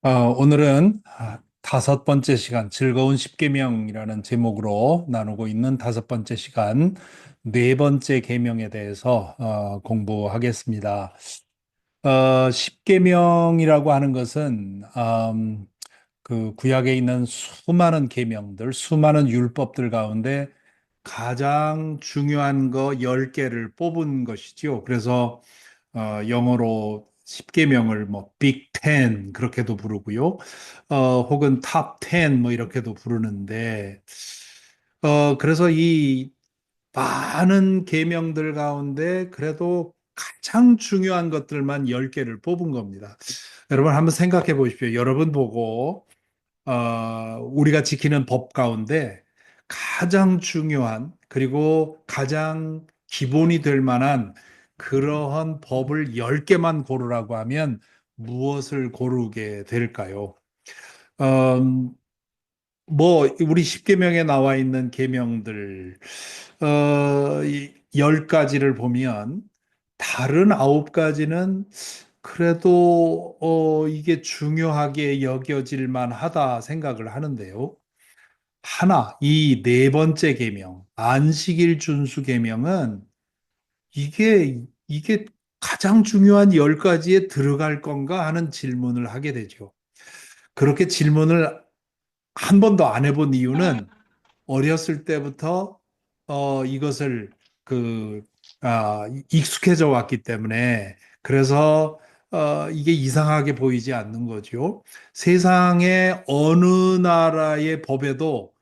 오늘은 다섯 번째 시간, 즐거운 십계명이라는 제목으로 나누고 있는 다섯 번째 시간, 네 번째 계명에 대해서 공부하겠습니다. 십계명이라고 하는 것은 그 구약에 있는 수많은 계명들, 수많은 율법들 가운데 가장 중요한 거 10개를 뽑은 것이죠. 그래서 영어로 십계명을 뭐 빅 텐 그렇게도 부르고요. 혹은 탑 텐 뭐 이렇게도 부르는데 그래서 이 많은 계명들 가운데 그래도 가장 중요한 것들만 10개를 뽑은 겁니다. 여러분 한번 생각해 보십시오. 여러분 보고 우리가 지키는 법 가운데 가장 중요한 그리고 가장 기본이 될 만한 그러한 법을 10개만 고르라고 하면 무엇을 고르게 될까요? 음, 뭐 우리 십계명에 나와 있는 계명들 10가지를 보면 다른 9가지는 그래도 이게 중요하게 여겨질 만하다 생각을 하는데요. 이 네 번째 계명, 안식일 준수 계명은 이게 가장 중요한 10가지에 들어갈 건가 하는 질문을 하게 되죠. 그렇게 질문을 한 번도 안 해본 이유는 어렸을 때부터 이것을 그 익숙해져 왔기 때문에 그래서 이게 이상하게 보이지 않는 거죠. 세상의 어느 나라의 법에도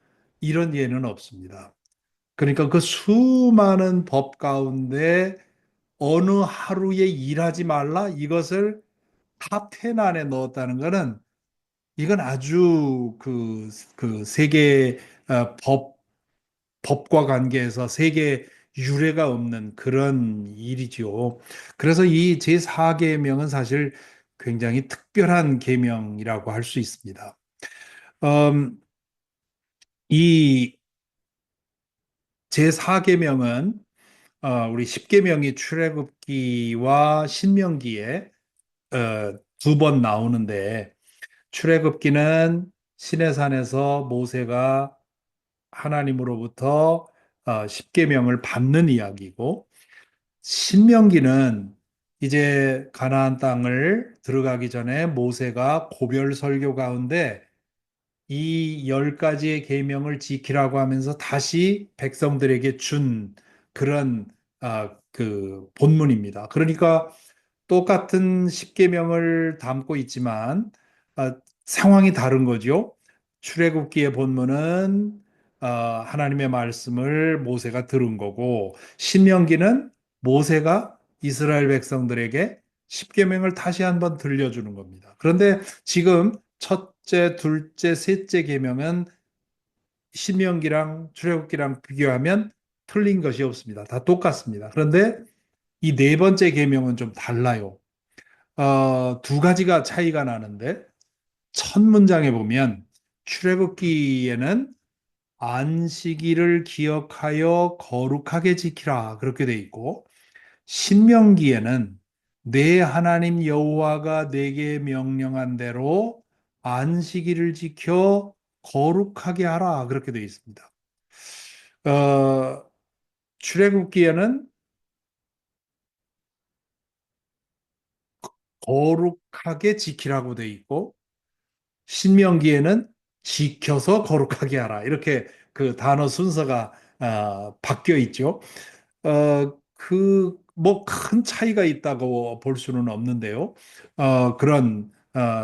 이런 예는 없습니다. 그러니까 그 수많은 법 가운데 어느 하루에 일하지 말라 이것을 탑 10 안에 넣었다는 것은 이건 아주 그 세계 법과 관계해서 세계 유례가 없는 그런 일이죠. 그래서 이 제4계명은 사실 굉장히 특별한 계명이라고 할 수 있습니다. 음, 이 제4계명은 우리 10계명이 출애굽기와 신명기에 두 번 나오는데 출애굽기는 시내산에서 모세가 하나님으로부터 십계명을 받는 이야기고 신명기는 이제 가나안 땅을 들어가기 전에 모세가 고별 설교 가운데 이 10가지의 계명을 지키라고 하면서 다시 백성들에게 준 그런 그 본문입니다. 그러니까 똑같은 십계명을 담고 있지만 상황이 다른 거죠. 출애굽기의 본문은 하나님의 말씀을 모세가 들은 거고 신명기는 모세가 이스라엘 백성들에게 십계명을 다시 한번 들려주는 겁니다. 그런데 지금 첫째, 둘째, 셋째 계명은 신명기랑 출애굽기랑 비교하면 틀린 것이 없습니다. 다 똑같습니다. 그런데 이 네 번째 계명은 좀 달라요. 두 가지가 차이가 나는데 첫 문장에 보면 출애굽기에는 안식일을 기억하여 거룩하게 지키라 그렇게 돼 있고 신명기에는 내 하나님 여호와가 내게 명령한 대로 안식일을 지켜 거룩하게 하라 그렇게 돼 있습니다. 어, 출애굽기에는 거룩하게 지키라고 돼 있고 신명기에는 지켜서 거룩하게 하라. 이렇게 그 단어 순서가 바뀌어 있죠. 뭐 큰 차이가 있다고 볼 수는 없는데요. 그런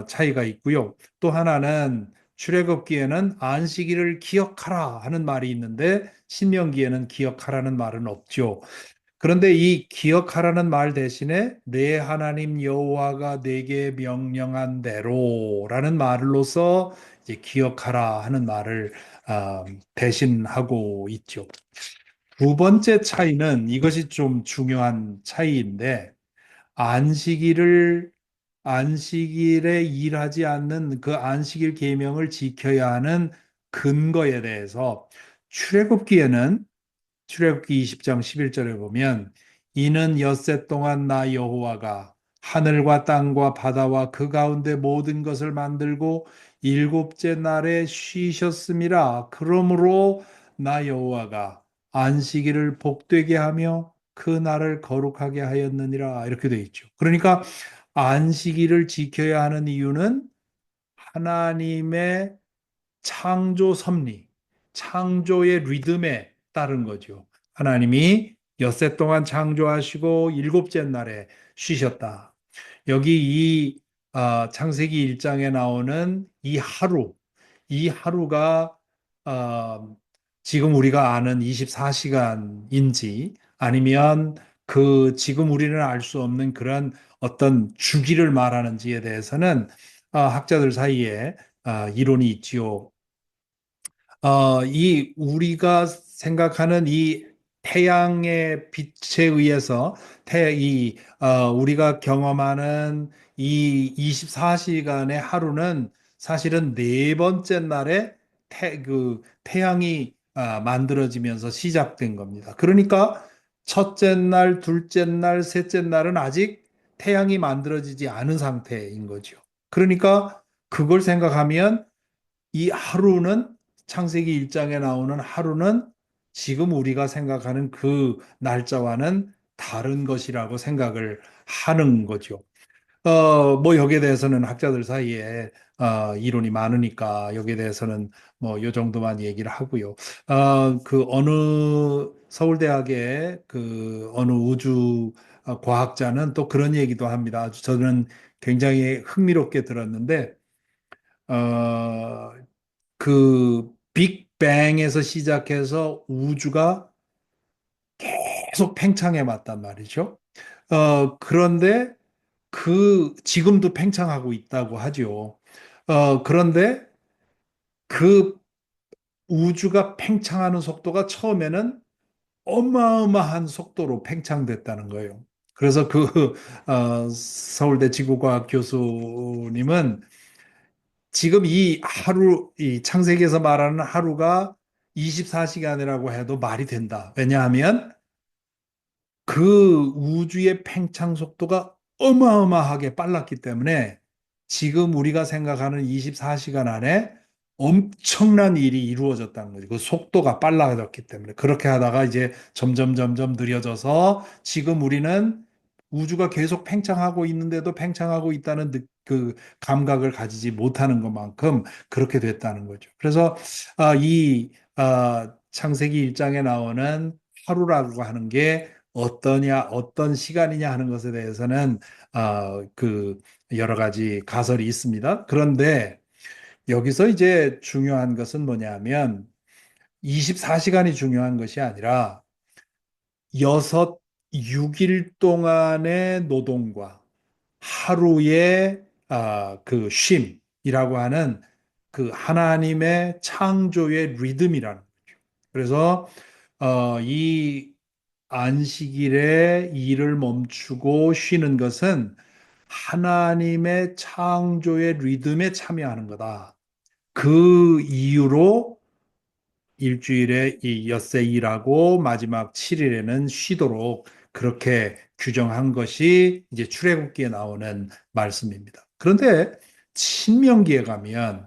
차이가 있고요. 또 하나는 출애굽기에는 안식일을 기억하라 하는 말이 있는데 신명기에는 기억하라는 말은 없죠. 그런데 이 기억하라는 말 대신에 내 하나님 여호와가 내게 명령한 대로라는 말로서 이제 기억하라 하는 말을 대신하고 있죠. 두 번째 차이는 이것이 좀 중요한 차이인데 안식일을 안식일에 일하지 않는 그 안식일 계명을 지켜야 하는 근거에 대해서 출애굽기에는 출애굽기 20장 11절에 보면 이는 엿새 동안 나 여호와가 하늘과 땅과 바다와 그 가운데 모든 것을 만들고 일곱째 날에 쉬셨음이라. 그러므로 나 여호와가 안식일을 복되게 하며 그 날을 거룩하게 하였느니라. 이렇게 돼 있죠. 그러니까 안식일을 지켜야 하는 이유는 하나님의 창조 섭리, 창조의 리듬에 따른 거죠. 하나님이 엿새 동안 창조하시고 일곱째 날에 쉬셨다. 여기 이 창세기 1장에 나오는 이 하루가 지금 우리가 아는 24시간인지 아니면 그 지금 우리는 알 수 없는 그런 어떤 주기를 말하는지에 대해서는 학자들 사이에 이론이 있지요. 이 우리가 생각하는 이 태양의 빛에 의해서 우리가 경험하는 이 24시간의 하루는 사실은 네 번째 날에 태양이 만들어지면서 시작된 겁니다. 그러니까 첫째 날, 둘째 날, 셋째 날은 아직 태양이 만들어지지 않은 상태인 거죠. 그러니까 그걸 생각하면 이 하루는 창세기 1장에 나오는 하루는 지금 우리가 생각하는 그 날짜와는 다른 것이라고 생각을 하는 거죠. 뭐 여기에 대해서는 학자들 사이에 이론이 많으니까 여기에 대해서는 뭐 요 정도만 얘기를 하고요. 그 어느 서울대학의 그 어느 우주 과학자는 또 그런 얘기도 합니다. 아주 저는 굉장히 흥미롭게 들었는데 어, 그 빅뱅에서 시작해서 우주가 계속 팽창해 왔단 말이죠. 그런데 지금도 팽창하고 있다고 하죠. 그런데 그 우주가 팽창하는 속도가 처음에는 어마어마한 속도로 팽창됐다는 거예요. 그래서 서울대 지구과학 교수님은 지금 이 창세기에서 말하는 하루가 24시간이라고 해도 말이 된다. 왜냐하면 그 우주의 팽창 속도가 어마어마하게 빨랐기 때문에 지금 우리가 생각하는 24시간 안에 엄청난 일이 이루어졌다는 거죠. 그 속도가 빨라졌기 때문에. 그렇게 하다가 이제 점점 느려져서 지금 우리는 우주가 계속 팽창하고 있는데도 팽창하고 있다는 그 감각을 가지지 못하는 것만큼 그렇게 됐다는 거죠. 그래서 창세기 1장에 나오는 하루라고 하는 게 어떤 시간이냐 하는 것에 대해서는 그 여러 가지 가설이 있습니다. 그런데 여기서 이제 중요한 것은 뭐냐면 24시간이 중요한 것이 아니라 6일 동안의 노동과 하루의 그 쉼이라고 하는 그 하나님의 창조의 리듬이라는 거죠. 그래서 이 안식일에 일을 멈추고 쉬는 것은 하나님의 창조의 리듬에 참여하는 거다. 그 이유로 일주일에 이 엿새 일하고 마지막 7일에는 쉬도록 그렇게 규정한 것이 이제 출애굽기에 나오는 말씀입니다. 그런데 신명기에 가면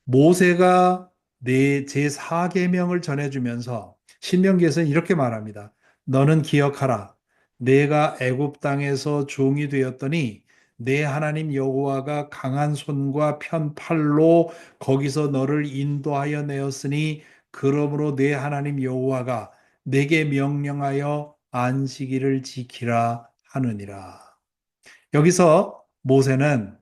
모세가 제4계명을 전해주면서 신명기에서는 이렇게 말합니다. 너는 기억하라. 내가 애굽 땅에서 종이 되었더니 내 하나님 여호와가 강한 손과 편 팔로 거기서 너를 인도하여 내었으니 그러므로 내 하나님 여호와가 내게 명령하여 안식일을 지키라 하느니라. 여기서 모세는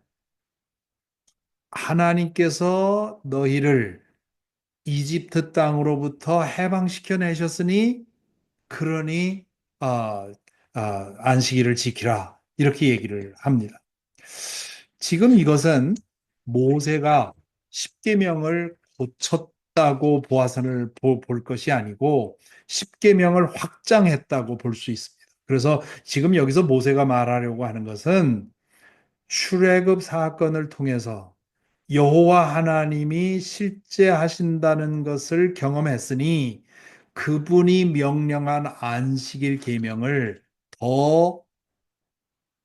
하나님께서 너희를 이집트 땅으로부터 해방시켜 내셨으니 그러니 안식일을 지키라 이렇게 얘기를 합니다. 지금 이것은 모세가 십계명을 고쳤다고 보아서는 볼 것이 아니고 십계명을 확장했다고 볼 수 있습니다. 그래서 지금 여기서 모세가 말하려고 하는 것은 출애굽 사건을 통해서 여호와 하나님이 실제 하신다는 것을 경험했으니 그분이 명령한 안식일 계명을 더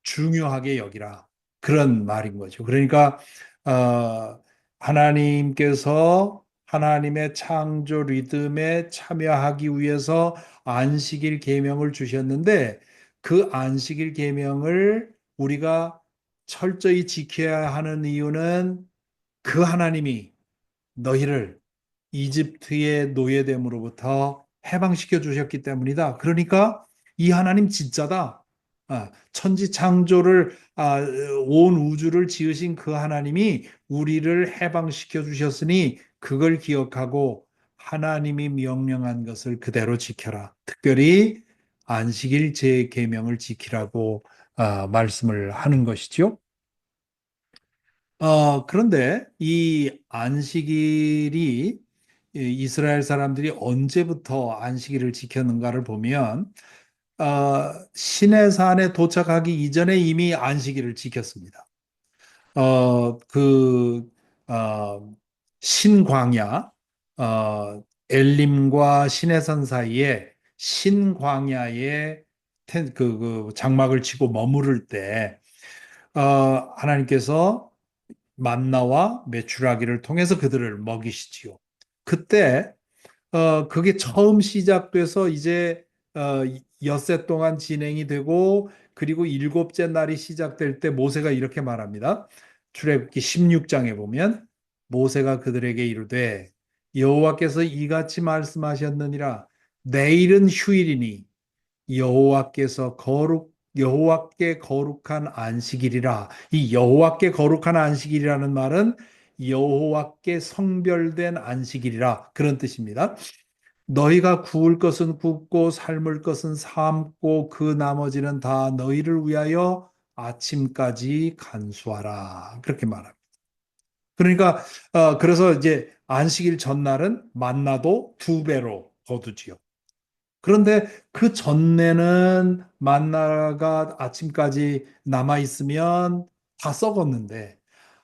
중요하게 여기라. 그런 말인 거죠. 그러니까 어, 하나님께서 하나님의 창조 리듬에 참여하기 위해서 안식일 계명을 주셨는데 그 안식일 계명을 우리가 철저히 지켜야 하는 이유는 그 하나님이 너희를 이집트의 노예됨으로부터 해방시켜 주셨기 때문이다. 그러니까 이 하나님 진짜다. 천지 창조를 온 우주를 지으신 그 하나님이 우리를 해방시켜 주셨으니 그걸 기억하고 하나님이 명령한 것을 그대로 지켜라. 특별히 안식일 제 계명을 지키라고 말씀을 하는 것이죠. 그런데 이 안식일이 이 이스라엘 사람들이 언제부터 안식일을 지켰는가를 보면 시내산에 도착하기 이전에 이미 안식일을 지켰습니다. 그 신광야, 엘림과 시내산 사이에 신광야에 그 장막을 치고 머무를 때 하나님께서 만나와 메추라기를 통해서 그들을 먹이시지요. 그때 그게 처음 시작돼서 이제 엿새 동안 진행이 되고 그리고 일곱째 날이 시작될 때 모세가 이렇게 말합니다. 출애굽기 16장에 보면 모세가 그들에게 이르되 여호와께서 이같이 말씀하셨느니라 내일은 휴일이니 여호와께 거룩한 안식일이라. 이 여호와께 거룩한 안식일이라는 말은 여호와께 성별된 안식일이라 그런 뜻입니다. 너희가 구울 것은 굽고 삶을 것은 삶고 그 나머지는 다 너희를 위하여 아침까지 간수하라. 그렇게 말합니다. 그러니까 그래서 이제 안식일 전날은 만나도 두 배로 거두지요. 그런데 그 전에는 만나가 아침까지 남아 있으면 다 썩었는데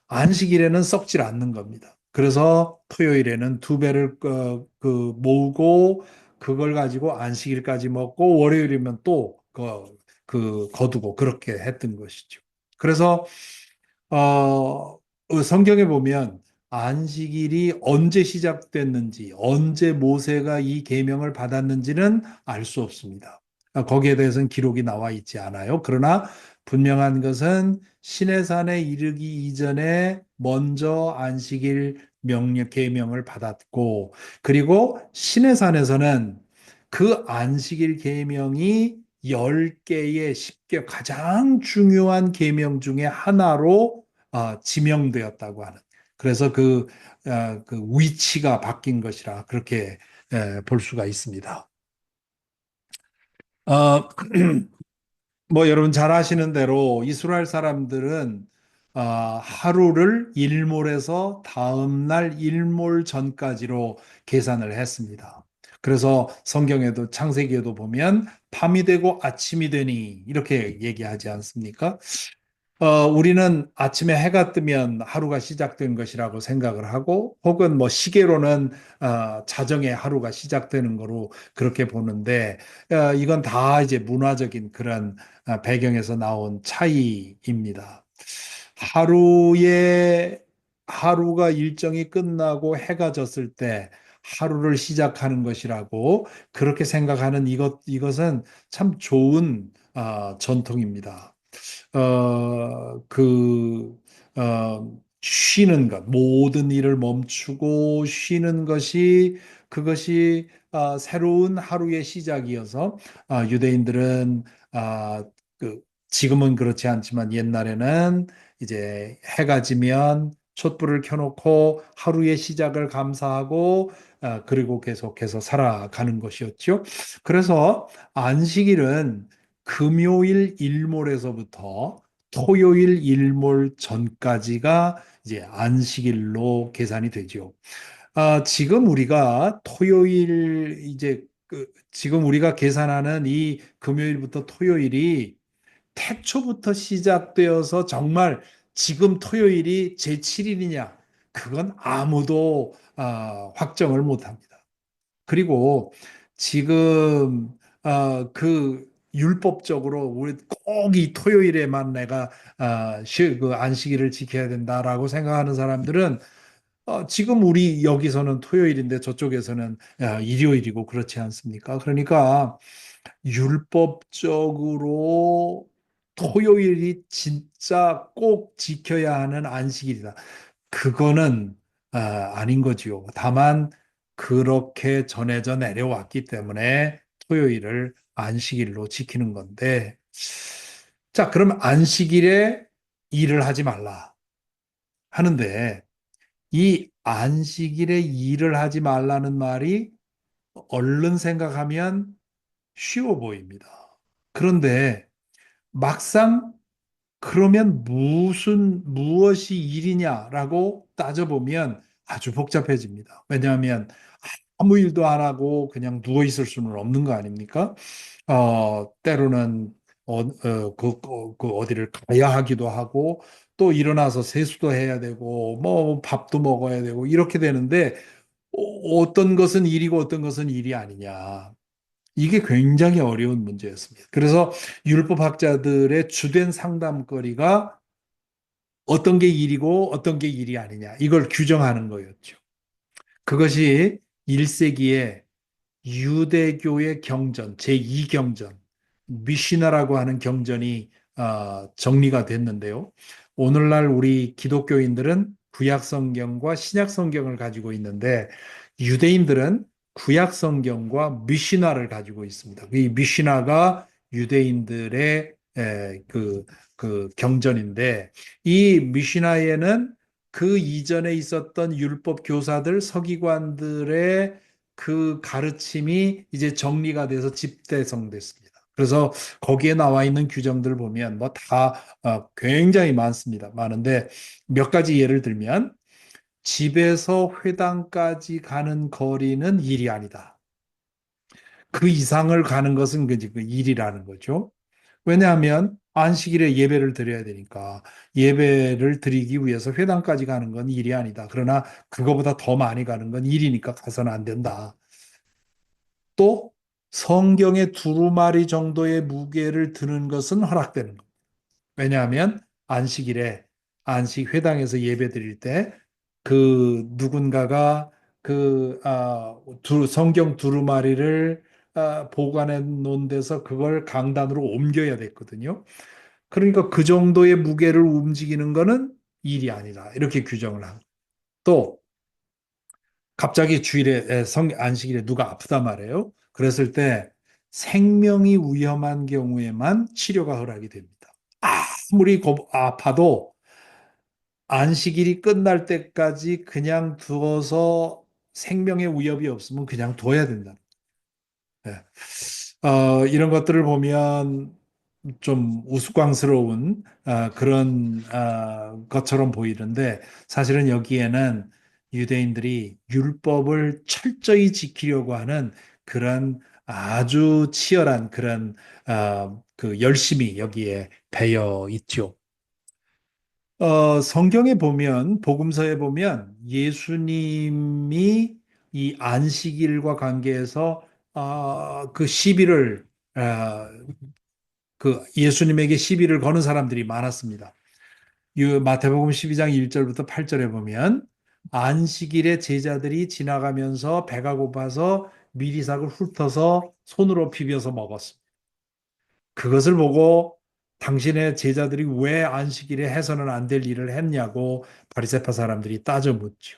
안식일에는 썩질 않는 겁니다. 그래서 토요일에는 두 배를 모으고 그걸 가지고 안식일까지 먹고 월요일이면 또 거두고 그렇게 했던 것이죠. 그래서 성경에 보면 안식일이 언제 시작됐는지, 언제 모세가 이 계명을 받았는지는 알 수 없습니다. 거기에 대해서는 기록이 나와 있지 않아요. 그러나 분명한 것은 시내산에 이르기 이전에 먼저 안식일 명령 계명을 받았고, 그리고 시내산에서는 그 안식일 계명이 10개의 10개 가장 중요한 계명 중에 하나로 지명되었다고 하는. 그래서 그 위치가 바뀐 것이라 그렇게 볼 수가 있습니다. 어, 뭐 여러분 잘 아시는 대로 이스라엘 사람들은 하루를 일몰에서 다음날 일몰 전까지로 계산을 했습니다. 그래서 성경에도 창세기에도 보면 밤이 되고 아침이 되니 이렇게 얘기하지 않습니까? 우리는 아침에 해가 뜨면 하루가 시작된 것이라고 생각을 하고, 혹은 뭐 시계로는 자정의 하루가 시작되는 거로 그렇게 보는데, 이건 다 이제 문화적인 그런 배경에서 나온 차이입니다. 하루에, 하루가 일정이 끝나고 해가 졌을 때 하루를 시작하는 것이라고 그렇게 생각하는 이것은 참 좋은 전통입니다. 쉬는 것, 모든 일을 멈추고 쉬는 것이 그것이 새로운 하루의 시작이어서 유대인들은 아, 지금은 그렇지 않지만 옛날에는 이제 해가 지면 촛불을 켜놓고 하루의 시작을 감사하고 그리고 계속해서 살아가는 것이었죠. 그래서 안식일은 금요일 일몰에서부터 토요일 일몰 전까지가 이제 안식일로 계산이 되죠. 지금 우리가 토요일 이제 지금 우리가 계산하는 이 금요일부터 토요일이 태초부터 시작되어서 정말 지금 토요일이 제7일이냐? 그건 아무도 확정을 못 합니다. 그리고 지금 그 율법적으로 우리 꼭 이 토요일에만 내가 그 안식일을 지켜야 된다라고 생각하는 사람들은 지금 우리 여기서는 토요일인데 저쪽에서는 일요일이고 그렇지 않습니까? 그러니까 율법적으로 토요일이 진짜 꼭 지켜야 하는 안식일이다. 그거는 아닌 거지요. 다만 그렇게 전해져 내려왔기 때문에 토요일을 안식일로 지키는 건데, 자, 그럼 안식일에 일을 하지 말라 하는데, 이 안식일에 일을 하지 말라는 말이 얼른 생각하면 쉬워 보입니다. 그런데 막상 그러면 무엇이 일이냐라고 따져보면 아주 복잡해집니다. 왜냐하면 아무 일도 안 하고 그냥 누워 있을 수는 없는 거 아닙니까? 때로는 그 어디를 가야 하기도 하고 또 일어나서 세수도 해야 되고 뭐 밥도 먹어야 되고 이렇게 되는데 어떤 것은 일이고 어떤 것은 일이 아니냐. 이게 굉장히 어려운 문제였습니다. 그래서 율법학자들의 주된 상담거리가 어떤 게 일이고 어떤 게 일이 아니냐. 이걸 규정하는 거였죠. 그것이 1세기에 유대교의 경전, 제2경전, 미시나라고 하는 경전이 정리가 됐는데요. 오늘날 우리 기독교인들은 구약 성경과 신약 성경을 가지고 있는데 유대인들은 구약 성경과 미시나를 가지고 있습니다. 이 미시나가 유대인들의 그 경전인데 이 미시나에는 그 이전에 있었던 율법 교사들, 서기관들의 그 가르침이 이제 정리가 돼서 집대성됐습니다. 그래서 거기에 나와 있는 규정들 보면 뭐 다 굉장히 많습니다. 많은데 몇 가지 예를 들면 집에서 회당까지 가는 거리는 일이 아니다. 그 이상을 가는 것은 그 일이라는 거죠. 왜냐하면 안식일에 예배를 드려야 되니까 예배를 드리기 위해서 회당까지 가는 건 일이 아니다. 그러나 그거보다 더 많이 가는 건 일이니까 가서는 안 된다. 또 성경의 두루마리 정도의 무게를 드는 것은 허락되는 겁니다. 왜냐하면 안식일에 안식 회당에서 예배 드릴 때 그 누군가가 성경 두루마리를 보관해 놓은 데서 그걸 강단으로 옮겨야 됐거든요. 그러니까 그 정도의 무게를 움직이는 거는 일이 아니다. 이렇게 규정을 하고 또 갑자기 주일에 안식일에 누가 아프단 말이에요. 그랬을 때 생명이 위험한 경우에만 치료가 허락이 됩니다. 아무리 아파도 안식일이 끝날 때까지 그냥 두어서 생명의 위협이 없으면 그냥 둬야 된다. 예. 이런 것들을 보면 좀 우스꽝스러운 그런 것처럼 보이는데 사실은 여기에는 유대인들이 율법을 철저히 지키려고 하는 그런 아주 치열한 그런 그 열심이 여기에 배어 있죠. 성경에 보면 복음서에 보면 예수님이 이 안식일과 관계해서 그 시비를 그 예수님에게 시비를 거는 사람들이 많았습니다. 마태복음 12장 1절부터 8절에 보면 안식일에 제자들이 지나가면서 배가 고파서 미리삭을 훑어서 손으로 비벼서 먹었습니다. 그것을 보고 당신의 제자들이 왜 안식일에 해서는 안 될 일을 했냐고 바리새파 사람들이 따져 묻죠.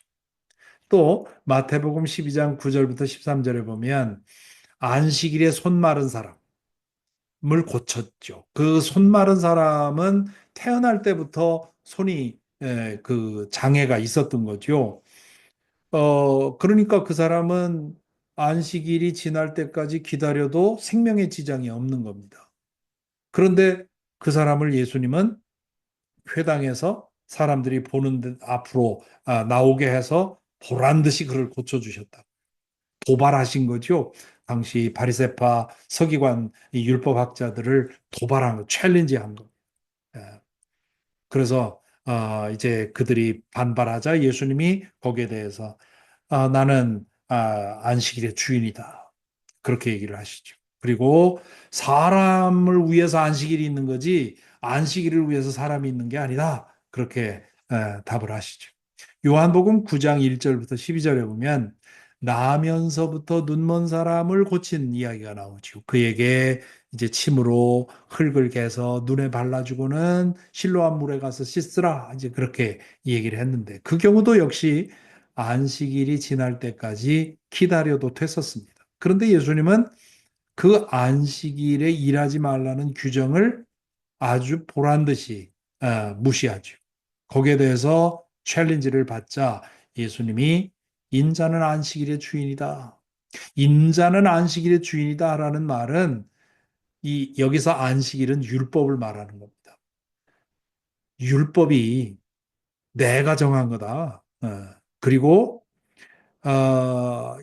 또 마태복음 12장 9절부터 13절에 보면 안식일에 손 마른 사람을 고쳤죠. 그 손 마른 사람은 태어날 때부터 손이 그 장애가 있었던 거죠. 그러니까 그 사람은 안식일이 지날 때까지 기다려도 생명의 지장이 없는 겁니다. 그런데 그 사람을 예수님은 회당에서 사람들이 보는 듯 앞으로 나오게 해서 보란 듯이 그를 고쳐주셨다. 도발하신 거죠. 당시 바리새파 서기관 율법학자들을 도발한 거, 챌린지한 거. 예. 그래서 이제 그들이 반발하자 예수님이 거기에 대해서 나는 안식일의 주인이다. 그렇게 얘기를 하시죠. 그리고 사람을 위해서 안식일이 있는 거지 안식일을 위해서 사람이 있는 게 아니다. 그렇게 답을 하시죠. 요한복음 9장 1절부터 12절에 보면 나면서부터 눈먼 사람을 고친 이야기가 나오죠. 그에게 이제 침으로 흙을 개서 눈에 발라주고는 실로암 물에 가서 씻으라. 이제 그렇게 얘기를 했는데 그 경우도 역시 안식일이 지날 때까지 기다려도 됐었습니다. 그런데 예수님은 그 안식일에 일하지 말라는 규정을 아주 보란 듯이 무시하죠. 거기에 대해서 챌린지를 받자 예수님이 인자는 안식일의 주인이다. 인자는 안식일의 주인이다라는 말은 이 여기서 안식일은 율법을 말하는 겁니다. 율법이 내가 정한 거다. 그리고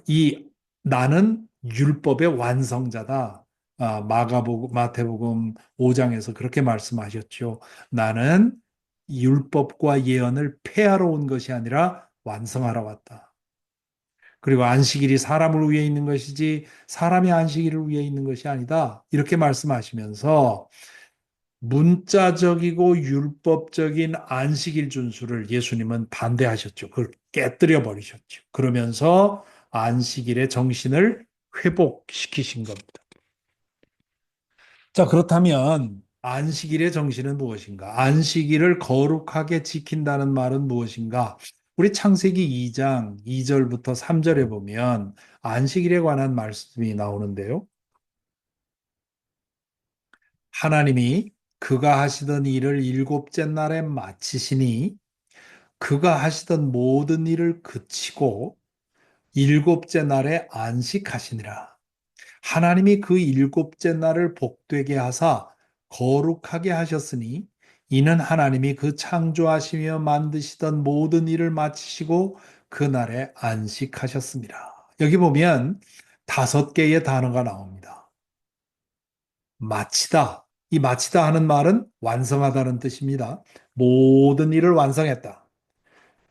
이 나는 율법의 완성자다. 마가복음, 마태복음 5장에서 그렇게 말씀하셨죠. 나는 율법과 예언을 폐하러 온 것이 아니라 완성하러 왔다. 그리고 안식일이 사람을 위해 있는 것이지 사람이 안식일을 위해 있는 것이 아니다. 이렇게 말씀하시면서 문자적이고 율법적인 안식일 준수를 예수님은 반대하셨죠. 그걸 깨뜨려 버리셨죠. 그러면서 안식일의 정신을 회복시키신 겁니다. 자, 그렇다면 안식일의 정신은 무엇인가? 안식일을 거룩하게 지킨다는 말은 무엇인가? 우리 창세기 2장 2절부터 3절에 보면 안식일에 관한 말씀이 나오는데요. 하나님이 그가 하시던 일을 일곱째 날에 마치시니 그가 하시던 모든 일을 그치고 일곱째 날에 안식하시니라. 하나님이 그 일곱째 날을 복되게 하사 거룩하게 하셨으니 이는 하나님이 그 창조하시며 만드시던 모든 일을 마치시고 그 날에 안식하셨습니다. 여기 보면 다섯 개의 단어가 나옵니다. 마치다. 이 마치다 하는 말은 완성하다는 뜻입니다. 모든 일을 완성했다.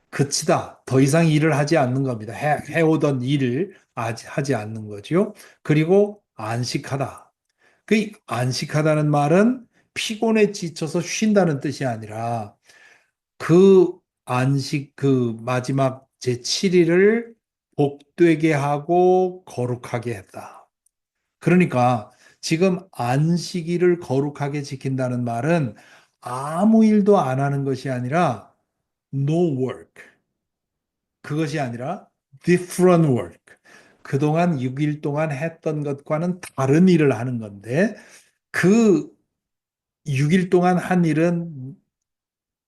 그치다. 더 이상 일을 하지 않는 겁니다. 해오던 일을 하지 않는 거죠. 그리고 안식하다. 그 안식하다는 말은 피곤에 지쳐서 쉰다는 뜻이 아니라 그 안식 그 마지막 제7일을 복되게 하고 거룩하게 했다. 그러니까 지금 안식일을 거룩하게 지킨다는 말은 아무 일도 안 하는 것이 아니라 no work. 그것이 아니라 different work. 그동안 6일 동안 했던 것과는 다른 일을 하는 건데 그 6일 동안 한 일은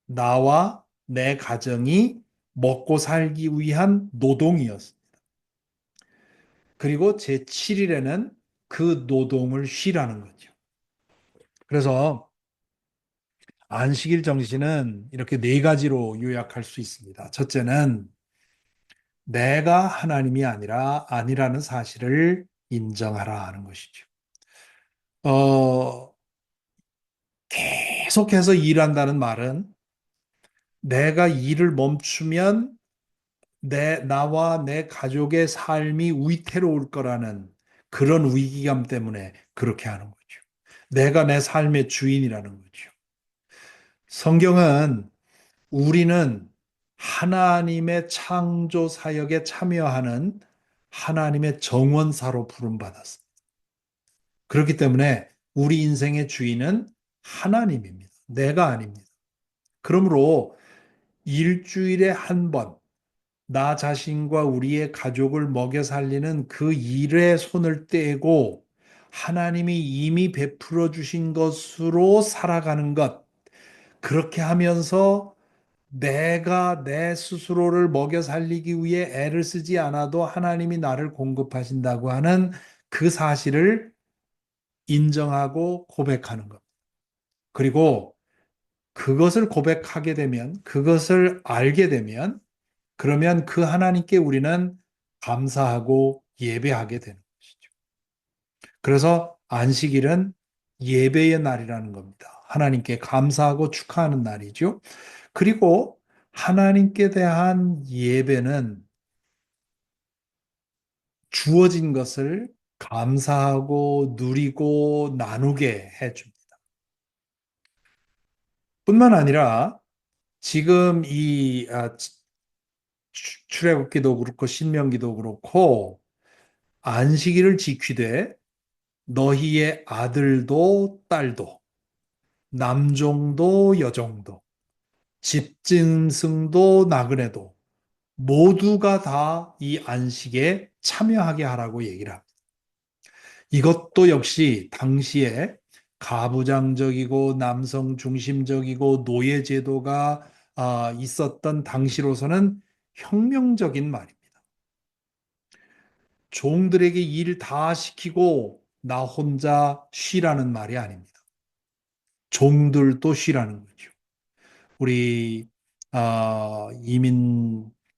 나와 내 가정이 먹고 살기 위한 노동이었습니다. 그리고 제7일에는 그 노동을 쉬라는 거죠. 그래서 안식일 정신은 이렇게 네 가지로 요약할 수 있습니다. 첫째는 내가 하나님이 아니라는 사실을 인정하라 하는 것이죠. 어, 계속해서 일한다는 말은 내가 일을 멈추면 나와 내 가족의 삶이 위태로울 거라는 그런 위기감 때문에 그렇게 하는 거죠. 내가 내 삶의 주인이라는 거죠. 성경은 우리는 하나님의 창조 사역에 참여하는 하나님의 정원사로 부름받았습니다. 그렇기 때문에 우리 인생의 주인은 하나님입니다. 내가 아닙니다. 그러므로 일주일에 한 번, 나 자신과 우리의 가족을 먹여 살리는 그 일에 손을 떼고 하나님이 이미 베풀어 주신 것으로 살아가는 것, 그렇게 하면서 내가 내 스스로를 먹여 살리기 위해 애를 쓰지 않아도 하나님이 나를 공급하신다고 하는 그 사실을 인정하고 고백하는 것. 그리고 그것을 고백하게 되면, 그것을 알게 되면, 그러면 그 하나님께 우리는 감사하고 예배하게 되는 것이죠. 그래서 안식일은 예배의 날이라는 겁니다. 하나님께 감사하고 축하하는 날이죠. 그리고 하나님께 대한 예배는 주어진 것을 감사하고 누리고 나누게 해줍니다. 뿐만 아니라 지금 이 출애굽기도 그렇고 신명기도 그렇고 안식일을 지키되 너희의 아들도 딸도 남종도 여종도 집짐승도 나그네도 모두가 다 이 안식에 참여하게 하라고 얘기를 합니다. 이것도 역시 당시에 가부장적이고 남성 중심적이고 노예 제도가 있었던 당시로서는 혁명적인 말입니다. 종들에게 일 다 시키고 나 혼자 쉬라는 말이 아닙니다. 종들도 쉬라는 거죠. 우리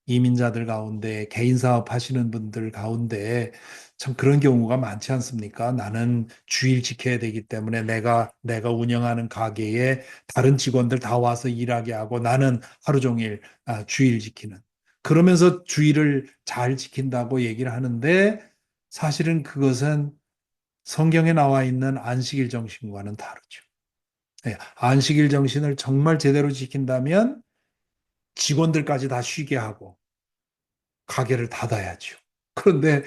이민자들 가운데 개인 사업 하시는 분들 가운데 참 그런 경우가 많지 않습니까? 나는 주일 지켜야 되기 때문에 내가 운영하는 가게에 다른 직원들 다 와서 일하게 하고 나는 하루 종일 주일 지키는. 그러면서 주일을 잘 지킨다고 얘기를 하는데 사실은 그것은 성경에 나와 있는 안식일 정신과는 다르죠. 예, 안식일 정신을 정말 제대로 지킨다면 직원들까지 다 쉬게 하고 가게를 닫아야죠. 그런데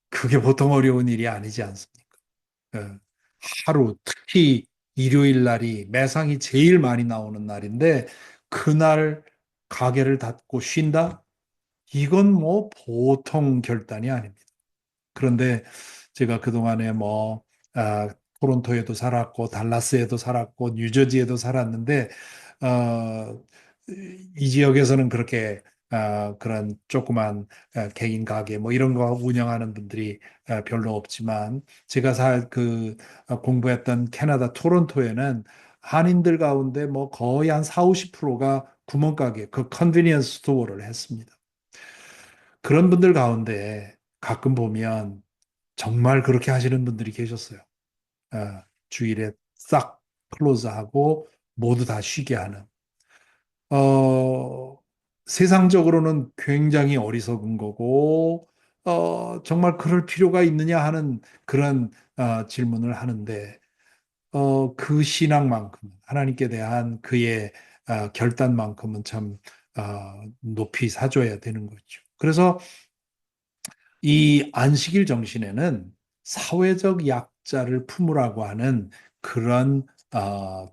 그게 보통 어려운 일이 아니지 않습니까? 예, 하루, 특히 일요일 날이 매상이 제일 많이 나오는 날인데 그날 가게를 닫고 쉰다? 이건 뭐 보통 결단이 아닙니다. 그런데 제가 그동안에 토론토에도 살았고, 달라스에도 살았고, 뉴저지에도 살았는데, 어, 이 지역에서는 그렇게, 그런 조그만 개인 가게 뭐 이런 거 운영하는 분들이 별로 없지만, 제가 공부했던 캐나다 토론토에는 한인들 가운데 뭐 거의 한 4, 50%가 구멍가게, 그 컨비니언스 스토어를 했습니다. 그런 분들 가운데 가끔 보면 정말 그렇게 하시는 분들이 계셨어요. 주일에 싹 클로즈하고 모두 다 쉬게 하는. 어, 세상적으로는 굉장히 어리석은 거고, 정말 그럴 필요가 있느냐 하는 그런 질문을 하는데, 그 신앙만큼, 하나님께 대한 그의 결단만큼은 참 높이 사줘야 되는 거죠. 그래서 이 안식일 정신에는 사회적 약자를 품으라고 하는 그런 어,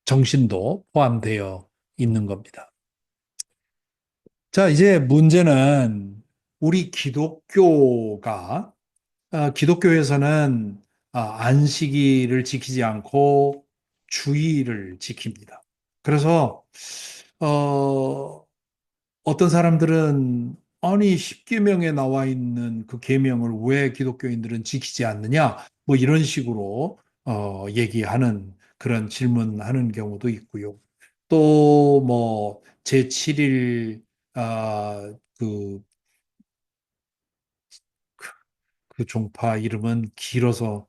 정신도 포함되어 있는 겁니다. 자, 이제 문제는 우리 기독교에서는 안식일을 지키지 않고 주일을 지킵니다. 그래서 어, 어떤 사람들은 아니 십계명에 나와 있는 그 계명을 왜 기독교인들은 지키지 않느냐 뭐 이런 식으로 얘기하는 그런 질문하는 경우도 있고요. 또 뭐 제7일 그 그 종파 이름은 길어서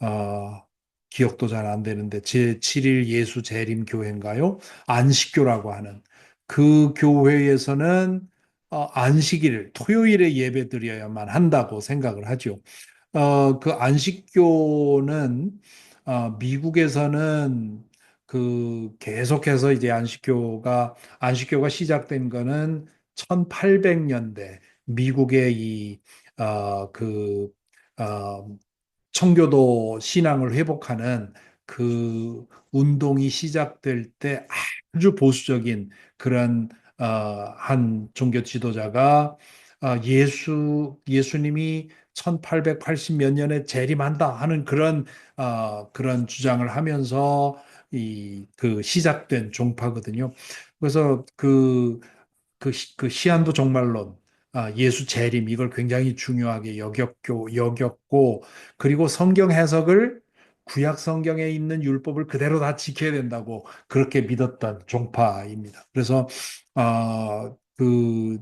아, 기억도 잘 안 되는데 제7일 예수 재림 교회인가요? 안식교라고 하는 그 교회에서는 안식일, 토요일에 예배 드려야만 한다고 생각을 하죠. 그 안식교는 미국에서는 그 계속해서 이제 안식교가 시작된 거는 1800년대 미국의 어, 그, 어, 청교도 신앙을 회복하는 그 운동이 시작될 때 아주 보수적인 그런 한 종교 지도자가 예수님이 1880 몇 년에 재림한다 하는 그런 주장을 하면서 그 시작된 종파거든요. 그래서 그 시한부 종말론, 예수 재림 이걸 굉장히 중요하게 여겼고 그리고 성경 해석을 구약 성경에 있는 율법을 그대로 다 지켜야 된다고 그렇게 믿었던 종파입니다. 그래서 그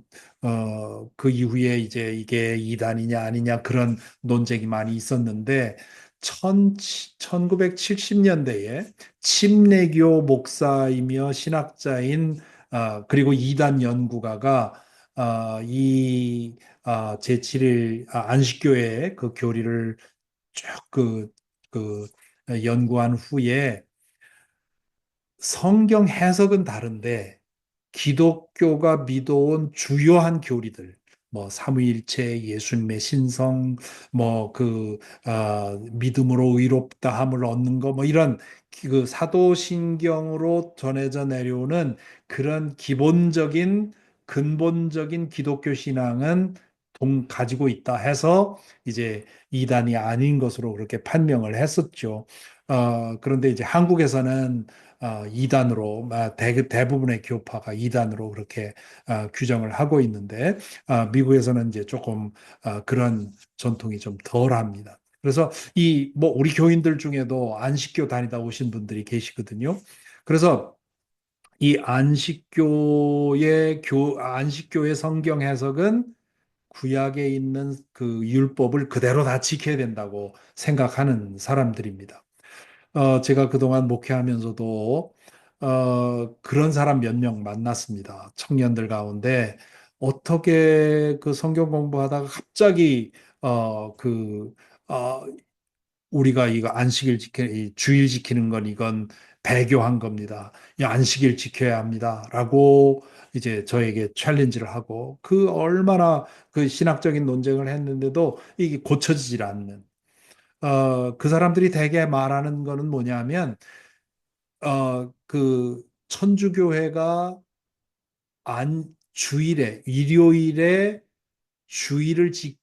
이후에 이제 이게 이단이냐 아니냐 그런 논쟁이 많이 있었는데 1970년대에 침례교 목사이며 신학자인 그리고 이단 연구가가 이 제7일 안식교의 그 교리를 쭉 그 연구한 후에 성경 해석은 다른데 기독교가 믿어온 주요한 교리들, 뭐 삼위일체, 예수님의 신성, 믿음으로 의롭다함을 얻는 거, 뭐 이런 그 사도신경으로 전해져 내려오는 그런 기본적인 근본적인 기독교 신앙은 가지고 있다 해서 이제 이단이 아닌 것으로 그렇게 판명을 했었죠. 그런데 이제 한국에서는 이단으로 대부분의 교파가 이단으로 그렇게 규정을 하고 있는데 미국에서는 이제 조금 그런 전통이 좀 덜합니다. 그래서 이 뭐 우리 교인들 중에도 안식교 다니다 오신 분들이 계시거든요. 그래서 이 안식교의 성경 해석은 구약에 있는 그 율법을 그대로 다 지켜야 된다고 생각하는 사람들입니다. 제가 그동안 목회하면서도 그런 사람 몇 명 만났습니다. 청년들 가운데 어떻게 그 성경 공부하다가 갑자기 어, 그 어, 우리가 이거 이 주일 지키는 건 이건 배교한 겁니다. 이 안식일 지켜야 합니다.라고 이제 저에게 챌린지를 하고 그 얼마나 그 신학적인 논쟁을 했는데도 이게 고쳐지질 않는 그 사람들이 대개 말하는 거는 뭐냐면, 그 천주교회가 일요일에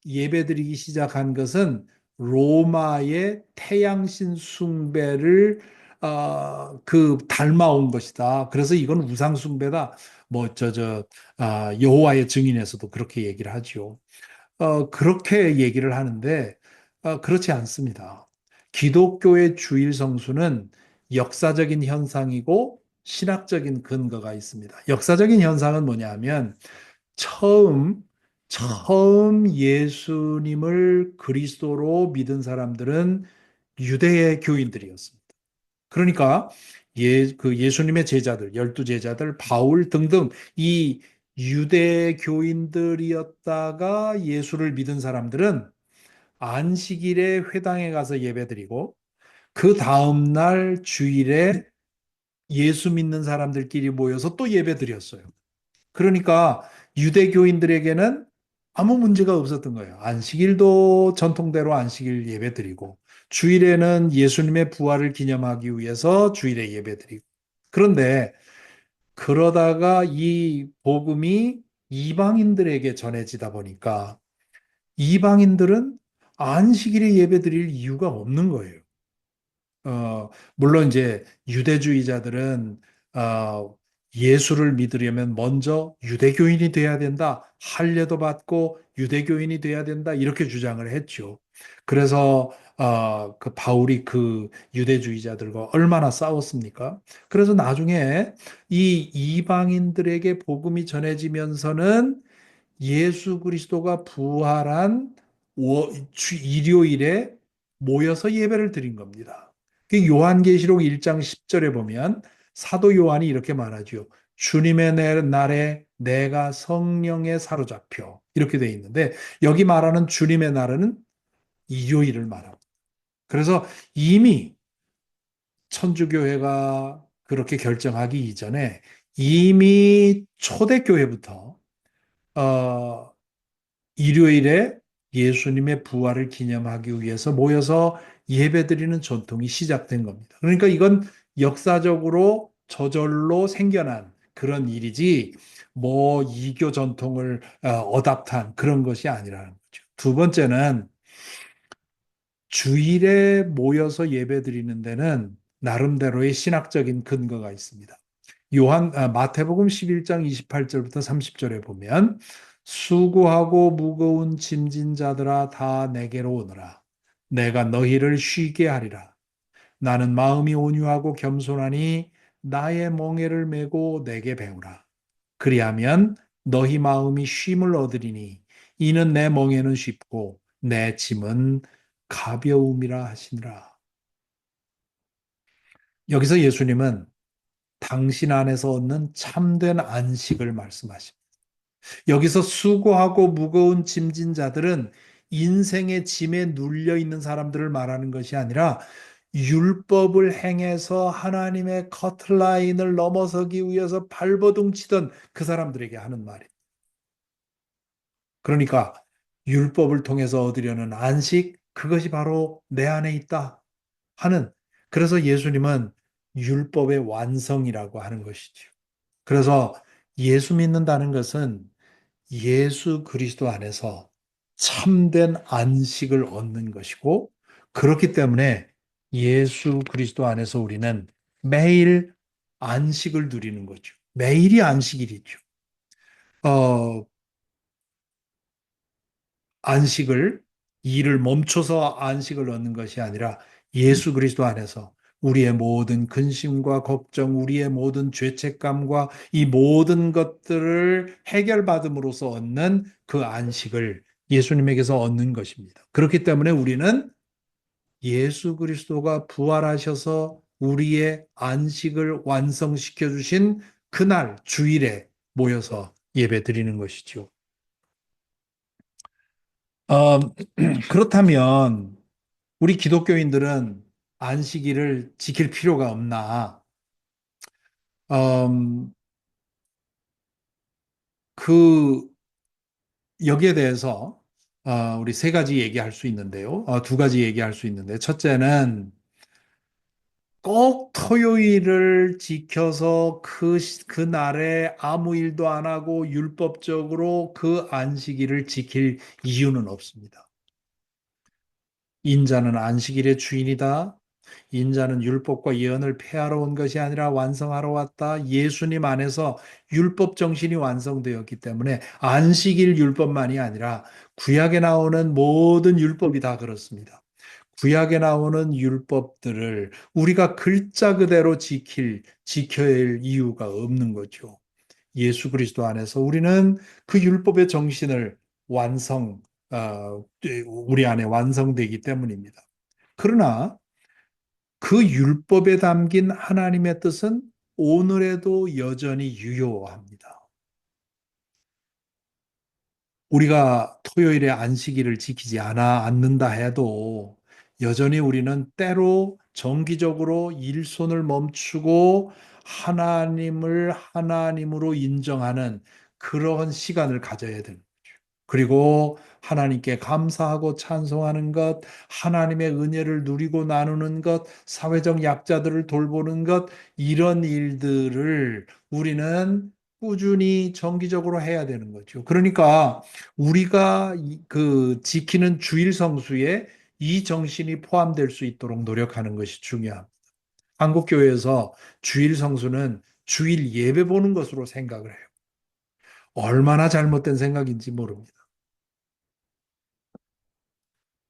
예배드리기 시작한 것은 로마의 태양신 숭배를 닮아온 것이다. 그래서 이건 우상 숭배다. 여호와의 증인에서도 그렇게 얘기를 하죠. 그렇게 얘기를 하는데, 그렇지 않습니다. 기독교의 주일 성수는 역사적인 현상이고 신학적인 근거가 있습니다. 역사적인 현상은 뭐냐면, 처음, 처음 예수님을 그리스도로 믿은 사람들은 유대의 교인들이었습니다. 그러니까 그 예수님의 제자들, 12제자들, 바울 등등 이 유대 교인들이었다가 예수를 믿은 사람들은 안식일에 회당에 가서 예배드리고 그 다음날 주일에 예수 믿는 사람들끼리 모여서 또 예배드렸어요. 그러니까 유대교인들에게는 아무 문제가 없었던 거예요. 안식일도 전통대로 안식일 예배드리고 주일에는 예수님의 부활을 기념하기 위해서 주일에 예배드리고 그런데 그러다가 이 복음이 이방인들에게 전해지다 보니까 이방인들은 안식일에 예배드릴 이유가 없는 거예요. 물론 이제 유대주의자들은 예수를 믿으려면 먼저 유대교인이 돼야 된다. 할례도 받고 유대교인이 돼야 된다. 이렇게 주장을 했죠. 그래서 그 바울이 그 유대주의자들과 얼마나 싸웠습니까? 그래서 나중에 이 이방인들에게 복음이 전해지면서는 예수 그리스도가 부활한 일요일에 모여서 예배를 드린 겁니다. 그 요한계시록 1장 10절에 보면 사도 요한이 이렇게 말하죠. 주님의 날에 내가 성령에 사로잡혀 이렇게 돼 있는데 여기 말하는 주님의 날은 일요일을 말합니다. 그래서 이미 천주교회가 그렇게 결정하기 이전에 이미 초대교회부터 어, 일요일에 예수님의 부활을 기념하기 위해서 모여서 예배드리는 전통이 시작된 겁니다. 그러니까 이건 역사적으로 저절로 생겨난 그런 일이지 뭐 이교 전통을 어답한 그런 것이 아니라는 거죠. 두 번째는 주일에 모여서 예배드리는 데는 나름대로의 신학적인 근거가 있습니다. 마태복음 11장 28절부터 30절에 보면 수고하고 무거운 짐진 자들아 다 내게로 오너라. 내가 너희를 쉬게 하리라. 나는 마음이 온유하고 겸손하니 나의 멍에를 메고 내게 배우라. 그리하면 너희 마음이 쉼을 얻으리니 이는 내 멍에는 쉽고 내 짐은 가벼움이라 하시니라. 여기서 예수님은 당신 안에서 얻는 참된 안식을 말씀하십니다. 여기서 수고하고 무거운 짐진 자들은 인생의 짐에 눌려 있는 사람들을 말하는 것이 아니라 율법을 행해서 하나님의 커트라인을 넘어서기 위해서 발버둥 치던 그 사람들에게 하는 말이에요. 그러니까 율법을 통해서 얻으려는 안식, 그것이 바로 내 안에 있다 하는, 그래서 예수님은 율법의 완성이라고 하는 것이죠. 그래서 예수 믿는다는 것은 예수 그리스도 안에서 참된 안식을 얻는 것이고, 그렇기 때문에 예수 그리스도 안에서 우리는 매일 안식을 누리는 거죠. 매일이 안식일이죠. 어, 안식을, 일을 멈춰서 안식을 얻는 것이 아니라 예수 그리스도 안에서 우리의 모든 근심과 걱정, 우리의 모든 죄책감과 이 모든 것들을 해결받음으로써 얻는 그 안식을 예수님에게서 얻는 것입니다. 그렇기 때문에 우리는 예수 그리스도가 부활하셔서 우리의 안식을 완성시켜 주신 그날 주일에 모여서 예배 드리는 것이죠. 어, 그렇다면 우리 기독교인들은 안식일을 지킬 필요가 없나? 음, 그 여기에 대해서 우리 세 가지 얘기할 수 있는데요. 두 가지 얘기할 수 있는데, 첫째는 꼭 토요일을 지켜서 그 날에 아무 일도 안 하고 율법적으로 그 안식일을 지킬 이유는 없습니다. 인자는 안식일의 주인이다. 인자는 율법과 예언을 폐하러 온 것이 아니라 완성하러 왔다. 예수님 안에서 율법 정신이 완성되었기 때문에 안식일 율법만이 아니라 구약에 나오는 모든 율법이 다 그렇습니다. 구약에 나오는 율법들을 우리가 글자 그대로 지켜야 할 이유가 없는 거죠. 예수 그리스도 안에서 우리는 그 율법의 정신을 완성, 우리 안에 완성되기 때문입니다. 그러나 그 율법에 담긴 하나님의 뜻은 오늘에도 여전히 유효합니다. 우리가 토요일에 안식일을 지키지 않는다 해도 여전히 우리는 때로 정기적으로 일손을 멈추고 하나님을 하나님으로 인정하는 그러한 시간을 가져야 됩니다. 그리고 하나님께 감사하고 찬송하는 것, 하나님의 은혜를 누리고 나누는 것, 사회적 약자들을 돌보는 것, 이런 일들을 우리는 꾸준히 정기적으로 해야 되는 거죠. 그러니까 우리가 그 지키는 주일 성수에 이 정신이 포함될 수 있도록 노력하는 것이 중요합니다. 한국 교회에서 주일 성수는 주일 예배 보는 것으로 생각을 해요. 얼마나 잘못된 생각인지 모릅니다.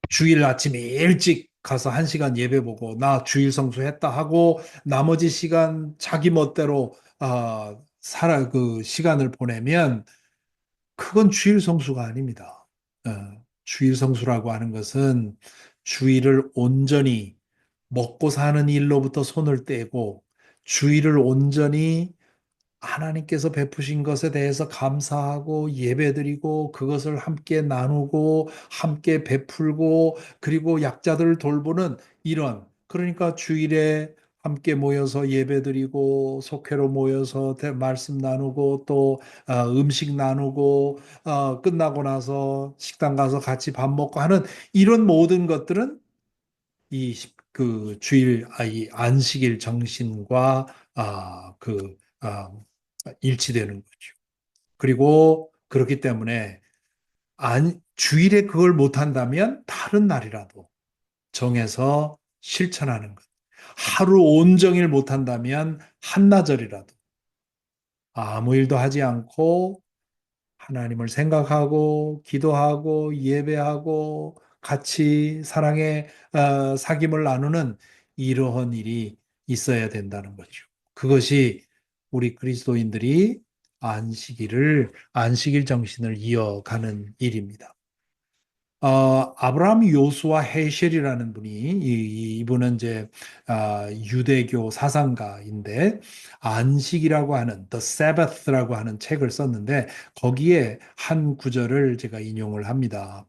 주일 아침에 일찍 가서 1시간 예배 보고 나 주일 성수했다 하고 나머지 시간 자기 멋대로 그 시간을 보내면 그건 주일 성수가 아닙니다. 주일 성수라고 하는 것은 주일을 온전히 먹고 사는 일로부터 손을 떼고 주일을 온전히 하나님께서 베푸신 것에 대해서 감사하고 예배드리고 그것을 함께 나누고 함께 베풀고 그리고 약자들을 돌보는 이런, 그러니까 주일에 함께 모여서 예배드리고 속회로 모여서 말씀 나누고 또 음식 나누고 끝나고 나서 식당 가서 같이 밥 먹고 하는 이런 모든 것들은 그 주일 이 안식일 정신과 아, 그 아, 일치되는 거죠. 그리고 그렇기 때문에 주일에 그걸 못한다면 다른 날이라도 정해서 실천하는 것. 하루 온종일 못한다면 한나절이라도 아무 일도 하지 않고 하나님을 생각하고 기도하고 예배하고 같이 사랑의 사귐을 나누는 이러한 일이 있어야 된다는 거죠. 그것이 우리 그리스도인들이 안식일 정신을 이어가는 일입니다. 아브라함 요수아 헤셸이라는 분이 이분은 이제 유대교 사상가인데 안식이라고 하는 The Sabbath라고 하는 책을 썼는데 거기에 한 구절을 제가 인용을 합니다.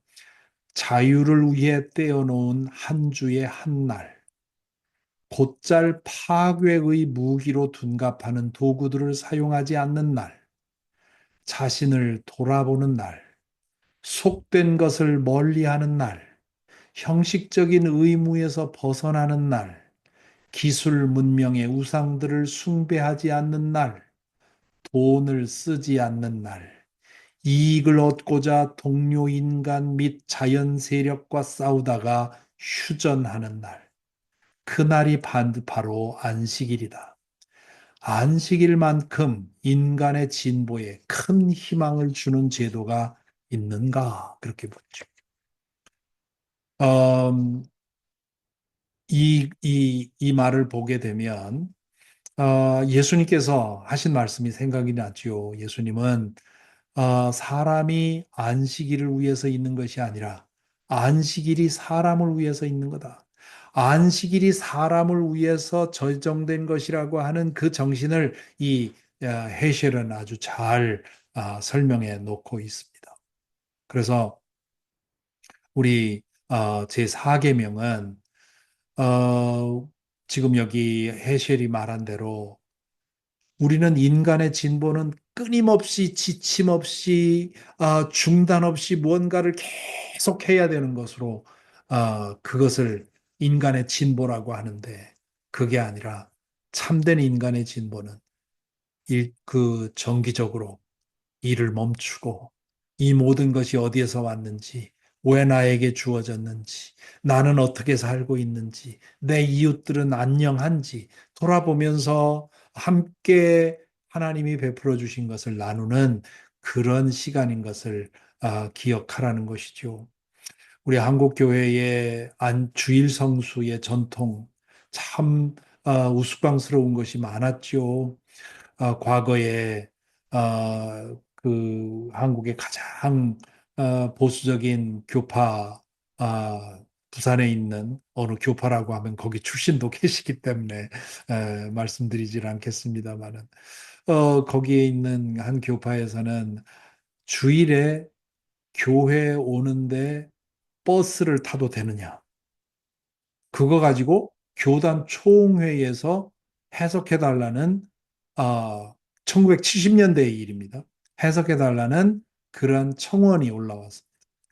자유를 위해 떼어놓은 한 주의 한 날, 곧잘 파괴의 무기로 둔갑하는 도구들을 사용하지 않는 날, 자신을 돌아보는 날, 속된 것을 멀리하는 날, 형식적인 의무에서 벗어나는 날, 기술 문명의 우상들을 숭배하지 않는 날, 돈을 쓰지 않는 날, 이익을 얻고자 동료 인간 및 자연 세력과 싸우다가 휴전하는 날. 그날이 바로 안식일이다. 안식일만큼 인간의 진보에 큰 희망을 주는 제도가 있는가? 그렇게 묻죠. 음, 이 말을 보게 되면, 예수님께서 하신 말씀이 생각이 나지요. 예수님은, 사람이 안식일을 위해서 있는 것이 아니라, 안식일이 사람을 위해서 있는 거다. 안식일이 사람을 위해서 절정된 것이라고 하는 그 정신을 헤셸은 아주 잘 설명해 놓고 있습니다. 그래서 우리 제4계명은 지금 여기 해셜이 말한 대로 우리는 인간의 진보는 끊임없이 지침 없이 중단 없이 무언가를 계속 해야 되는 것으로 그것을 인간의 진보라고 하는데 그게 아니라 참된 인간의 진보는 그 정기적으로 일을 멈추고 이 모든 것이 어디에서 왔는지, 왜 나에게 주어졌는지, 나는 어떻게 살고 있는지, 내 이웃들은 안녕한지 돌아보면서 함께 하나님이 베풀어 주신 것을 나누는 그런 시간인 것을 기억하라는 것이죠. 우리 한국 교회의 주일 성수의 전통 참 우스꽝스러운 것이 많았죠. 과거에 그 한국의 가장 보수적인 교파 부산에 있는 어느 교파라고 하면 거기 출신도 계시기 때문에 말씀드리질 않겠습니다만은 거기에 있는 한 교파에서는 주일에 교회에 오는데 버스를 타도 되느냐? 그거 가지고 교단 총회에서 해석해 달라는 1970년대의 일입니다. 해석해 달라는 그런 청원이 올라왔습니다.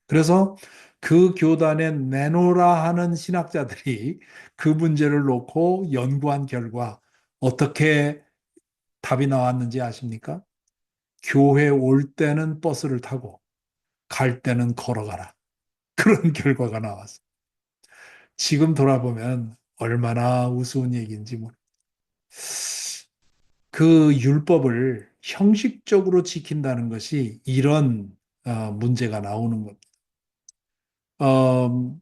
그래서 그 교단에 내노라 하는 신학자들이 그 문제를 놓고 연구한 결과 어떻게 답이 나왔는지 아십니까? 교회 올 때는 버스를 타고 갈 때는 걸어가라. 그런 결과가 나왔습니다. 지금 돌아보면 얼마나 우스운 얘기인지 그 율법을 형식적으로 지킨다는 것이 이런 문제가 나오는 겁니다. 어,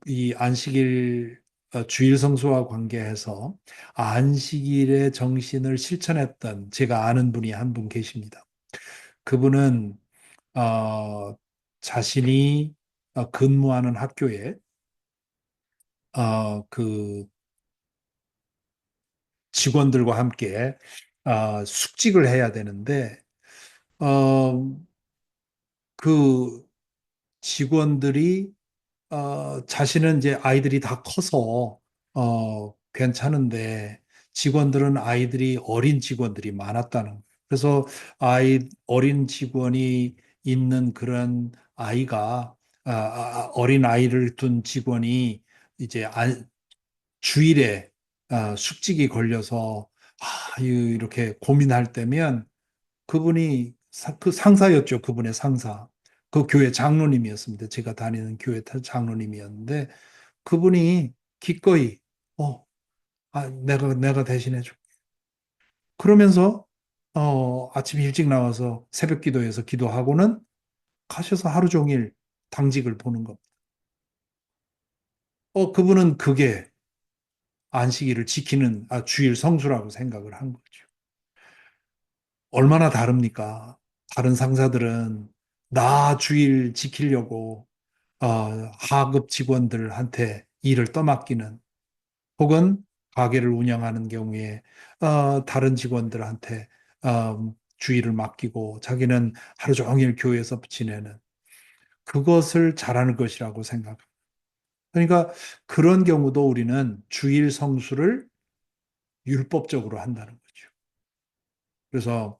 이 안식일 주일 성수와 관계해서 안식일의 정신을 실천했던 제가 아는 분이 한 분 계십니다. 그분은 어, 자신이 근무하는 학교에 그 직원들과 함께 숙직을 해야 되는데 어, 그 직원들이 자신은 이제 아이들이 다 커서 괜찮은데 직원들은 아이들이 어린 직원들이 많았다는 거예요. 그래서 어린 직원이 있는 그런 아이가 어린 아이를 둔 직원이 이제 주일에 숙직이 걸려서 이렇게 고민할 때면 그분이 그 상사였죠. 그분의 상사. 그 교회 장로님이었습니다. 제가 다니는 교회 장로님이었는데 그분이 기꺼이 어, 내가 대신해 줘. 그러면서 아침 일찍 나와서 새벽 기도해서 기도하고는 가셔서 하루 종일 당직을 보는 겁니다. 그분은 그게 안식일을 지키는 주일 성수라고 생각을 한 거죠. 얼마나 다릅니까? 다른 상사들은 나 주일 지키려고 어, 하급 직원들한테 일을 떠맡기는 혹은 가게를 운영하는 경우에 다른 직원들한테 주의를 맡기고 자기는 하루 종일 교회에서 지내는 그것을 잘하는 것이라고 생각합니다. 그러니까 그런 경우도 우리는 주일 성수를 율법적으로 한다는 거죠. 그래서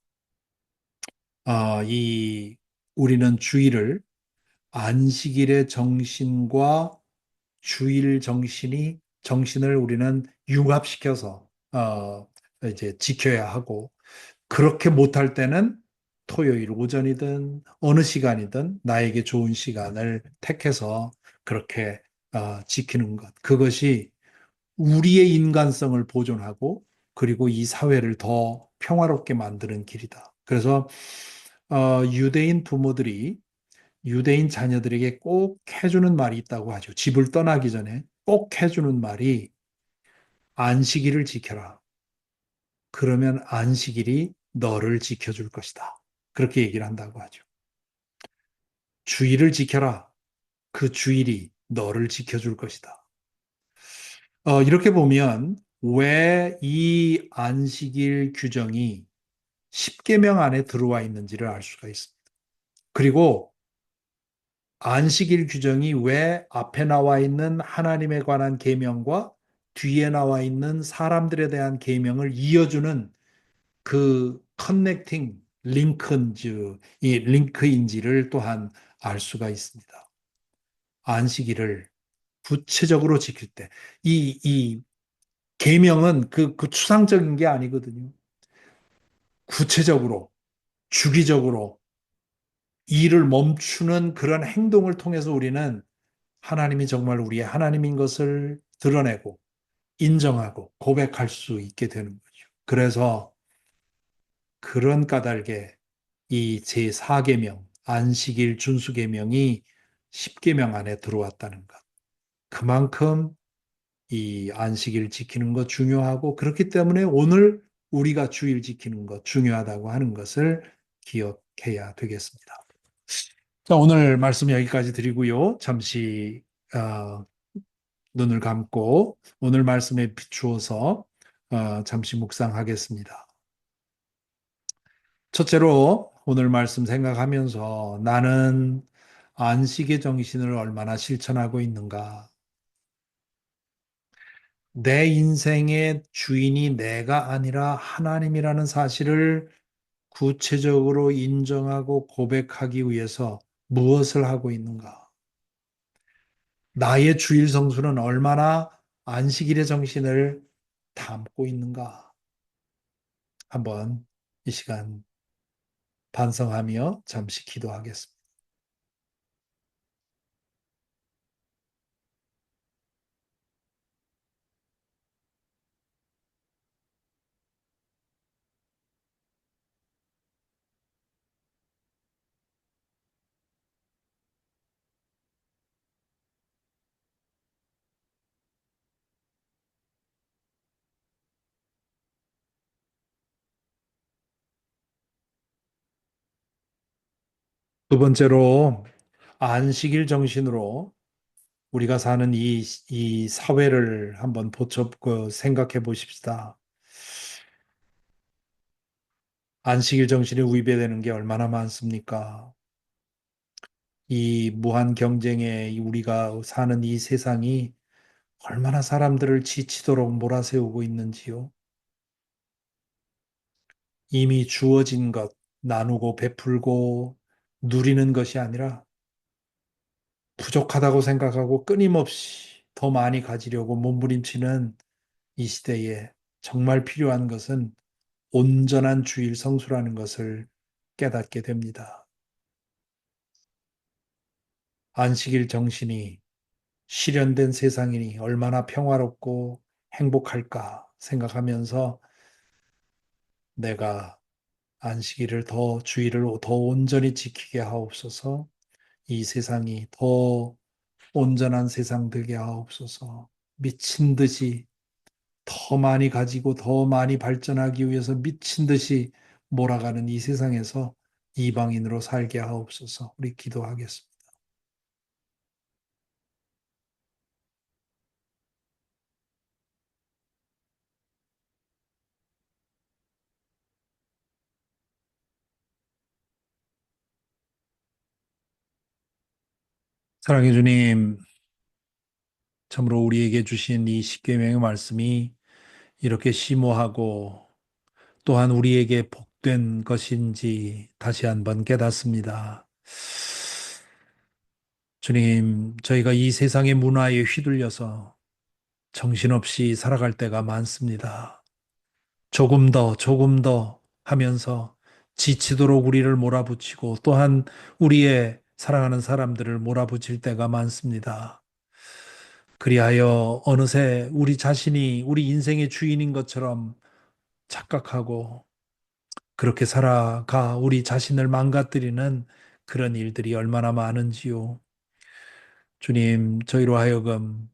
이 우리는 주일을 안식일의 정신과 주일 정신을 우리는 융합시켜서 이제 지켜야 하고 그렇게 못할 때는 토요일 오전이든 어느 시간이든 나에게 좋은 시간을 택해서 그렇게 지키는 것. 그것이 우리의 인간성을 보존하고 그리고 이 사회를 더 평화롭게 만드는 길이다. 그래서 유대인 부모들이 유대인 자녀들에게 꼭 해주는 말이 있다고 하죠. 집을 떠나기 전에 꼭 해주는 말이 안식일을 지켜라. 그러면 안식일이 너를 지켜줄 것이다. 그렇게 얘기를 한다고 하죠. 주일을 지켜라. 그 주일이 너를 지켜줄 것이다. 이렇게 보면 왜 이 안식일 규정이 10계명 안에 들어와 있는지를 알 수가 있습니다. 그리고 안식일 규정이 왜 앞에 나와 있는 하나님에 관한 계명과 뒤에 나와 있는 사람들에 대한 계명을 이어주는 그 커넥팅 이 링크인지를 또한 알 수가 있습니다. 안식일을 구체적으로 지킬 때, 이 계명은 그 추상적인 게 아니거든요. 구체적으로, 주기적으로 일을 멈추는 그런 행동을 통해서 우리는 하나님이 정말 우리의 하나님인 것을 드러내고 인정하고 고백할 수 있게 되는 거죠. 그래서 그런 까닭에 이 제4계명, 안식일 준수계명이 10계명 안에 들어왔다는 것. 그만큼 이 안식일 지키는 것 중요하고 그렇기 때문에 오늘 우리가 주일 지키는 것 중요하다고 하는 것을 기억해야 되겠습니다. 자, 오늘 말씀 여기까지 드리고요. 잠시 어, 눈을 감고 오늘 말씀에 비추어서 잠시 묵상하겠습니다. 첫째로 오늘 말씀 생각하면서 나는 안식의 정신을 얼마나 실천하고 있는가? 내 인생의 주인이 내가 아니라 하나님이라는 사실을 구체적으로 인정하고 고백하기 위해서 무엇을 하고 있는가? 나의 주일 성수는 얼마나 안식일의 정신을 담고 있는가? 한번 이 시간 반성하며 잠시 기도하겠습니다. 두 번째로 안식일 정신으로 우리가 사는 이 사회를 한번 생각해 보십시다. 안식일 정신이 위배되는 게 얼마나 많습니까? 이 무한 경쟁에 우리가 사는 이 세상이 얼마나 사람들을 지치도록 몰아세우고 있는지요. 이미 주어진 것 나누고 베풀고 누리는 것이 아니라 부족하다고 생각하고 끊임없이 더 많이 가지려고 몸부림치는 이 시대에 정말 필요한 것은 온전한 주일 성수라는 것을 깨닫게 됩니다. 안식일 정신이 실현된 세상이니 얼마나 평화롭고 행복할까 생각하면서 내가 안식일을 주일을 더 온전히 지키게 하옵소서. 이 세상이 더 온전한 세상 되게 하옵소서. 미친 듯이 더 많이 가지고 더 많이 발전하기 위해서 미친 듯이 몰아가는 이 세상에서 이방인으로 살게 하옵소서. 우리 기도하겠습니다. 사랑해 주님, 참으로 우리에게 주신 이 십계명의 말씀이 이렇게 심오하고 또한 우리에게 복된 것인지 다시 한번 깨닫습니다. 주님, 저희가 이 세상의 문화에 휘둘려서 정신없이 살아갈 때가 많습니다. 조금 더 하면서 지치도록 우리를 몰아붙이고 또한 우리의 사랑하는 사람들을 몰아붙일 때가 많습니다. 그리하여 어느새 우리 자신이 우리 인생의 주인인 것처럼 착각하고 그렇게 살아가 우리 자신을 망가뜨리는 그런 일들이 얼마나 많은지요. 주님, 저희로 하여금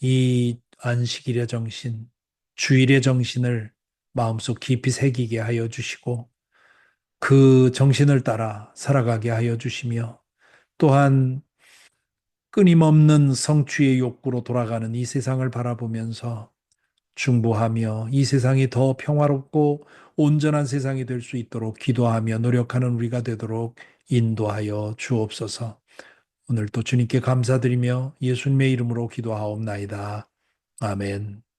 이 안식일의 정신, 주일의 정신을 마음속 깊이 새기게 하여 주시고 그 정신을 따라 살아가게 하여 주시며 또한 끊임없는 성취의 욕구로 돌아가는 이 세상을 바라보면서 중보하며 이 세상이 더 평화롭고 온전한 세상이 될 수 있도록 기도하며 노력하는 우리가 되도록 인도하여 주옵소서. 오늘 또 주님께 감사드리며 예수님의 이름으로 기도하옵나이다. 아멘.